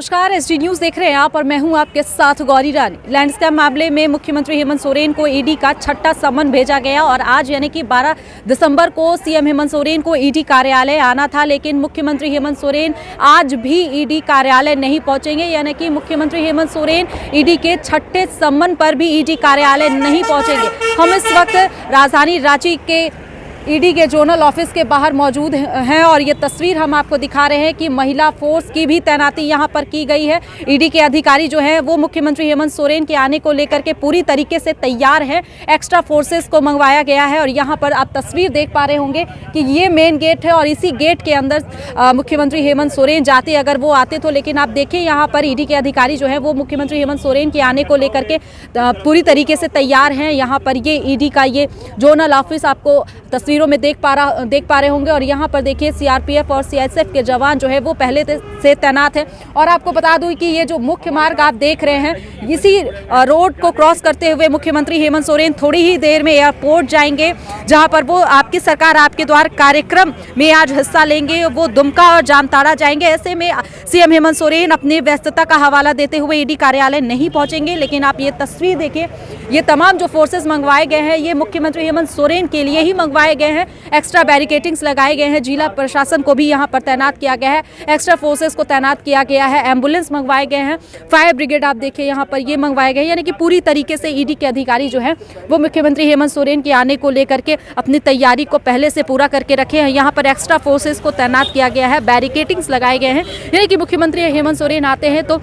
नमस्कार, SD news देख रहे हैं आप और मैं हूं आपके साथ गौरी रानी। लैंडस्केप मामले में मुख्यमंत्री हेमंत सोरेन को ईडी का छठा समन भेजा गया और आज यानी कि 12 दिसंबर को सीएम हेमंत सोरेन को ईडी कार्यालय आना था, लेकिन मुख्यमंत्री हेमंत सोरेन आज भी ईडी कार्यालय नहीं पहुंचेंगे। यानी कि मुख्यमंत्री हेमंत सोरेन ईडी के छठे समन पर भी ईडी कार्यालय नहीं पहुंचेंगे। हम इस वक्त राजधानी रांची के ईडी के जोनल ऑफिस के बाहर मौजूद हैं और ये तस्वीर हम आपको दिखा रहे हैं कि महिला फोर्स की भी तैनाती यहाँ पर की गई है। ईडी के अधिकारी जो हैं वो मुख्यमंत्री हेमंत सोरेन के आने को लेकर के पूरी तरीके से तैयार हैं। एक्स्ट्रा फोर्सेस को मंगवाया गया है और यहाँ पर आप तस्वीर देख पा रहे होंगे कि ये मेन गेट है और इसी गेट के अंदर मुख्यमंत्री हेमंत सोरेन जाते अगर वो आते तो, लेकिन आप देखिए यहाँ पर ईडी के अधिकारी जो है वो मुख्यमंत्री हेमंत सोरेन के आने को लेकर के पूरी तरीके से तैयार हैं। यहाँ पर ये ईडी का ये जोनल ऑफिस आपको तस्वीरों में देख पा रहे होंगे और यहाँ पर देखिए सीआरपीएफ और सीएसएफ के जवान जो है वो पहले से तैनात हैं। और आपको बता दूं कि ये जो मुख्य मार्ग आप देख रहे हैं, इसी रोड को क्रॉस करते हुए मुख्यमंत्री हेमंत सोरेन थोड़ी ही देर में एयरपोर्ट जाएंगे, जहां पर वो आपकी सरकार आपके द्वार कार्यक्रम में आज हिस्सा लेंगे। वो दुमका और जामताड़ा जाएंगे। ऐसे में सीएम हेमंत सोरेन अपनी व्यस्तता का हवाला देते हुए ईडी कार्यालय नहीं पहुंचेंगे। लेकिन आप ये तस्वीर देखिए, ये तमाम जो फोर्सेस मंगवाए गए हैं ये मुख्यमंत्री हेमंत सोरेन के लिए ही मंगवाए गए हैं। एक्स्ट्रा बैरिकेटिंग्स लगाए गए हैं। जिला प्रशासन को भी यहाँ पर तैनात किया गया है। एक्स्ट्रा फोर्सेस को तैनात किया गया है। एम्बुलेंस मंगवाए गए हैं। फायर ब्रिगेड आप देखिए यहाँ पर ये मंगवाए गए हैं। यानी कि पूरी तरीके से ईडी के अधिकारी जो हैं वो मुख्यमंत्री हेमंत सोरेन के आने को लेकर के अपनी तैयारी को पहले से पूरा करके रखे हैं। यहाँ पर एक्स्ट्रा फोर्सेस को तैनात किया गया है। बैरिकेटिंग्स लगाए गए हैं। यानी कि मुख्यमंत्री हेमंत सोरेन आते हैं तो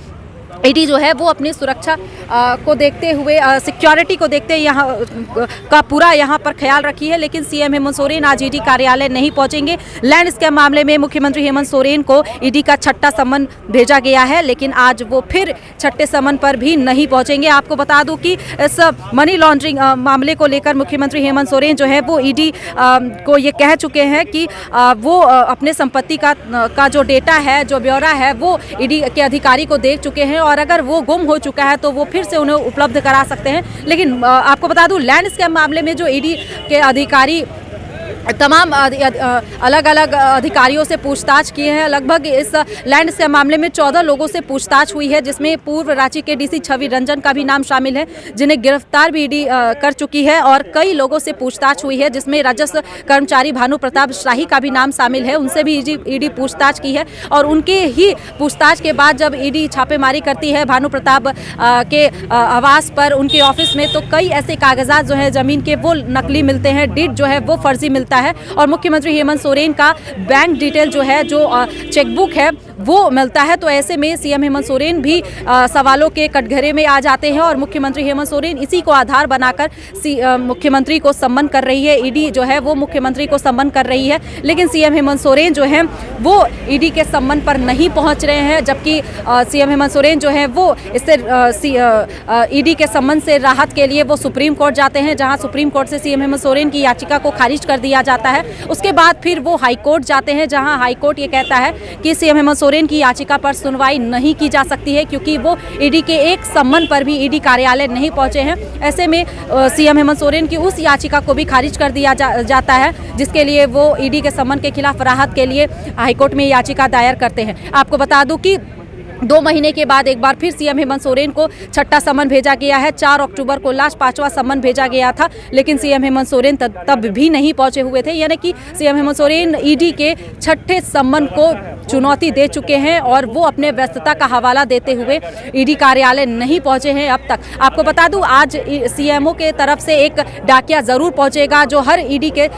ईडी जो है वो अपनी सुरक्षा को देखते हुए, सिक्योरिटी को देखते यहाँ का पूरा यहाँ पर ख्याल रखी है। लेकिन सीएम हेमंत सोरेन आज ईडी कार्यालय नहीं पहुंचेंगे। लैंडस्केप मामले में मुख्यमंत्री हेमंत सोरेन को ईडी का छठा समन भेजा गया है, लेकिन आज वो फिर छठे समन पर भी नहीं पहुंचेंगे। आपको बता दूं कि इस मनी लॉन्ड्रिंग मामले को लेकर मुख्यमंत्री हेमंत सोरेन जो है वो ईडी को ये कह चुके हैं कि वो अपने संपत्ति का जो डेटा है, जो ब्यौरा है, वो ईडी के अधिकारी को दे चुके हैं और अगर वो गुम हो चुका है तो वो फिर से उन्हें उपलब्ध करा सकते हैं। लेकिन आपको बता दूं, लैंडस्केप मामले में जो ईडी के अधिकारी तमाम अलग अलग अधिकारियों से पूछताछ किए हैं। लगभग इस लैंडस्केप मामले में 14 लोगों से पूछताछ हुई है, जिसमें पूर्व रांची के डीसी छवि रंजन का भी नाम शामिल है, जिन्हें गिरफ्तार भी ईडी कर चुकी है। और कई लोगों से पूछताछ हुई है, जिसमें राजस्व कर्मचारी भानु प्रताप शाही का भी नाम शामिल है। उनसे भी ईडी पूछताछ की है और उनके ही पूछताछ के बाद जब ईडी छापेमारी करती है भानु प्रताप के आवास पर, उनके ऑफिस में, तो कई ऐसे कागजात जो है जमीन के वो नकली मिलते हैं, डीड जो है वो फर्जी मिलता है और मुख्यमंत्री हेमंत सोरेन का बैंक डिटेल जो है, जो चेकबुक है, वो मिलता है। तो ऐसे में सीएम हेमंत सोरेन भी सवालों के कटघरे में आ जाते हैं और मुख्यमंत्री हेमंत सोरेन इसी को आधार बनाकर मुख्यमंत्री को सम्मन कर रही है। ईडी जो है वो मुख्यमंत्री को सम्मन कर रही है, लेकिन सीएम हेमंत सोरेन जो है वो ईडी के सम्मन पर नहीं पहुंच रहे हैं। जबकि सीएम हेमंत सोरेन जो है वो इससे ईडी के सम्मन से राहत के लिए वो सुप्रीम कोर्ट जाते हैं, जहां सुप्रीम कोर्ट से सीएम हेमंत सोरेन की याचिका को खारिज कर दिया जाता है। उसके बाद फिर वो हाईकोर्ट जाते हैं, जहां हाईकोर्ट ये कहता है कि सीएम हेमंत सोरेन की याचिका पर सुनवाई नहीं की जा सकती है, क्योंकि वो ईडी के एक सम्मन पर भी ईडी कार्यालय नहीं पहुंचे हैं। ऐसे में सीएम हेमंत सोरेन की उस याचिका को भी खारिज कर दिया जाता है, जिसके लिए वो ईडी के सम्मन के खिलाफ राहत के लिए हाईकोर्ट में याचिका दायर करते हैं। आपको बता दूं कि 2 महीने के बाद एक बार फिर सीएम हेमंत सोरेन को छठा समन भेजा गया है। 4 अक्टूबर को लास्ट 5वां समन भेजा गया था, लेकिन सीएम हेमंत सोरेन तब भी नहीं पहुंचे हुए थे। यानी कि सीएम हेमंत सोरेन ईडी के छठे समन को चुनौती दे चुके हैं और वो अपने व्यस्तता का हवाला देते हुए ईडी कार्यालय नहीं पहुंचे हैं अब तक। आपको बता दूं, आज सीएमओ के तरफ से एक डाकिया जरूर पहुंचेगा, जो हर ईडी के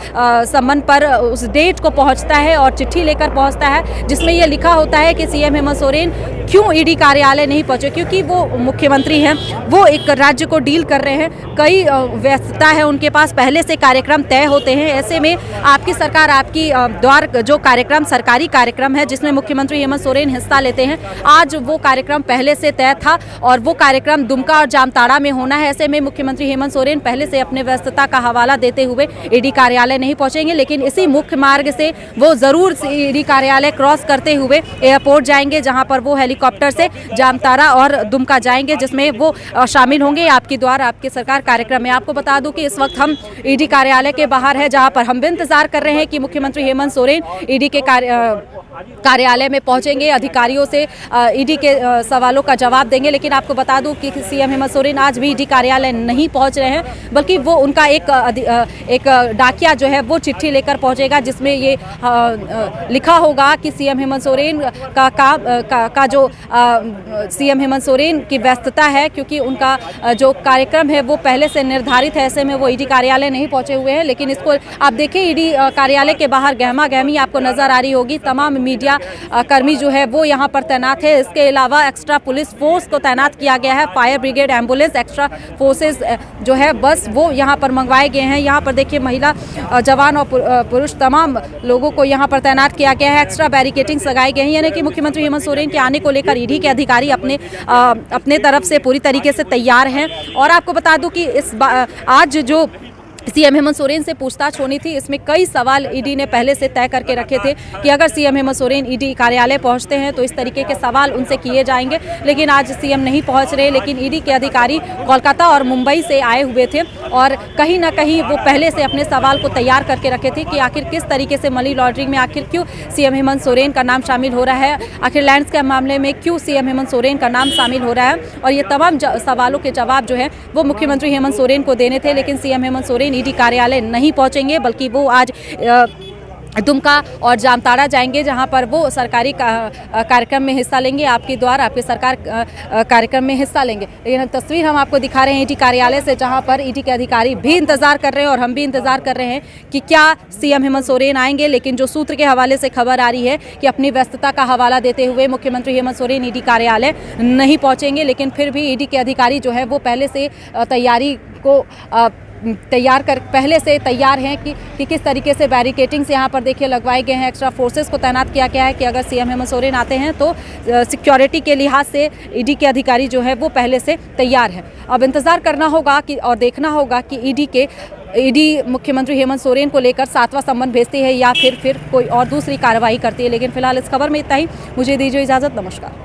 समन पर उस डेट को पहुंचता है और चिट्ठी लेकर पहुंचता है, जिसमें यह लिखा होता है कि सीएम हेमंत सोरेन क्यों ईडी कार्यालय नहीं पहुंचे, क्योंकि वो मुख्यमंत्री हैं, वो एक राज्य को डील कर रहे हैं, कई व्यस्तता है उनके पास, पहले से कार्यक्रम तय होते हैं। ऐसे में आपकी सरकार आपकी द्वार जो कार्यक्रम, सरकारी कार्यक्रम है जिसमें मुख्यमंत्री हेमंत सोरेन हिस्सा लेते हैं, आज वो कार्यक्रम पहले से तय था और वो कार्यक्रम दुमका और जामताड़ा में होना है। ऐसे में मुख्यमंत्री हेमंत सोरेन पहले से अपने व्यस्तता का हवाला देते हुए ईडी कार्यालय नहीं पहुंचेंगे, लेकिन इसी मुख्य मार्ग से वो जरूर ईडी कार्यालय क्रॉस करते हुए एयरपोर्ट जाएंगे, जहां पर वो हेलीकॉप्टर से जामताड़ा और दुमका जाएंगे, जिसमें वो शामिल होंगे आपकी द्वार आपकी सरकार कार्यक्रम में। आपको बता दूं कि इस वक्त हम ईडी कार्यालय के बाहर है, जहां पर हम भी इंतजार कर रहे हैं कि मुख्यमंत्री हेमंत सोरेन ईडी के कार्यालय में पहुंचेंगे, अधिकारियों से ईडी के सवालों का जवाब देंगे। लेकिन आपको बता दूं कि सीएम हेमंत सोरेन आज भी ईडी कार्यालय नहीं पहुंच रहे हैं, बल्कि वो उनका एक डाकिया जो है वो चिट्ठी लेकर पहुंचेगा, जिसमें ये लिखा होगा कि सीएम हेमंत सोरेन का जो सीएम हेमंत सोरेन की व्यस्तता है, क्योंकि उनका जो कार्यक्रम है वो पहले से निर्धारित है, ऐसे में वो ईडी कार्यालय नहीं पहुंचे हुए हैं। लेकिन इसको आप देखिए, ईडी कार्यालय के बाहर गहमा गहमी आपको नजर आ रही होगी। तमाम मीडिया कर्मी जो है वो यहाँ पर तैनात है। इसके अलावा एक्स्ट्रा पुलिस फोर्स को तैनात किया गया है। Fire brigade, ambulance, extra forces जो है बस वो यहाँ पर मंगवाए गए हैं। यहाँ पर देखिए, महिला जवान और पुरुष तमाम लोगों को यहाँ पर तैनात किया गया है। एक्स्ट्रा बैरिकेटिंग्स लगाई गई हैं, यानी कि मुख्यमंत्री हेमंत सोरेन के आने को लेकर ईडी के अधिकारी अपने तरफ से पूरी तरीके से तैयार हैं। और आपको बता दूं कि आज जो सीएम हेमंत सोरेन से पूछताछ होनी थी, इसमें कई सवाल ईडी ने पहले से तय करके रखे थे कि अगर सीएम हेमंत सोरेन ईडी कार्यालय पहुंचते हैं तो इस तरीके के सवाल उनसे किए जाएंगे। लेकिन आज सीएम नहीं पहुंच रहे, लेकिन ईडी के अधिकारी कोलकाता और मुंबई से आए हुए थे और कहीं ना कहीं वो पहले से अपने सवाल को तैयार करके रखे थे कि आखिर किस तरीके से मनी लॉन्ड्रिंग में आखिर क्यों सीएम हेमंत सोरेन का नाम शामिल हो रहा है, आखिर लैंड स्कैम मामले में क्यों सीएम हेमंत सोरेन का नाम शामिल हो रहा है। और ये तमाम सवालों के जवाब जो है वो मुख्यमंत्री हेमंत सोरेन को देने थे। लेकिन सीएम हेमंत सोरेन ईडी कार्यालय नहीं पहुंचेंगे, बल्कि वो आज दुमका और जामताड़ा जाएंगे, जहां पर वो सरकारी कार्यक्रम में हिस्सा लेंगे। आपके द्वारा आपके सरकार कार्यक्रम में हिस्सा लेंगे। लेकिन तस्वीर हम आपको दिखा रहे हैं ईडी कार्यालय से, जहां पर ईडी के अधिकारी भी इंतजार कर रहे हैं और हम भी इंतजार कर रहे हैं कि क्या सीएम हेमंत सोरेन आएंगे। लेकिन जो सूत्र के हवाले से खबर आ रही है कि अपनी व्यस्तता का हवाला देते हुए मुख्यमंत्री हेमंत सोरेन ईडी कार्यालय नहीं पहुंचेंगे। लेकिन फिर भी ईडी के अधिकारी जो है वो पहले से तैयारी को पहले से तैयार हैं कि किस तरीके से बैरिकेटिंग्स यहाँ पर देखिए लगवाए गए हैं। एक्स्ट्रा फोर्सेस को तैनात किया गया है कि अगर सीएम हेमंत सोरेन आते हैं तो सिक्योरिटी के लिहाज से ईडी के अधिकारी जो है वो पहले से तैयार हैं। अब इंतज़ार करना होगा कि और देखना होगा कि ईडी मुख्यमंत्री हेमंत सोरेन को लेकर 7वां सम्मन भेजती है या फिर कोई और दूसरी कार्रवाई करती है। लेकिन फिलहाल इस खबर में इतना ही। मुझे दीजिए इजाज़त। नमस्कार।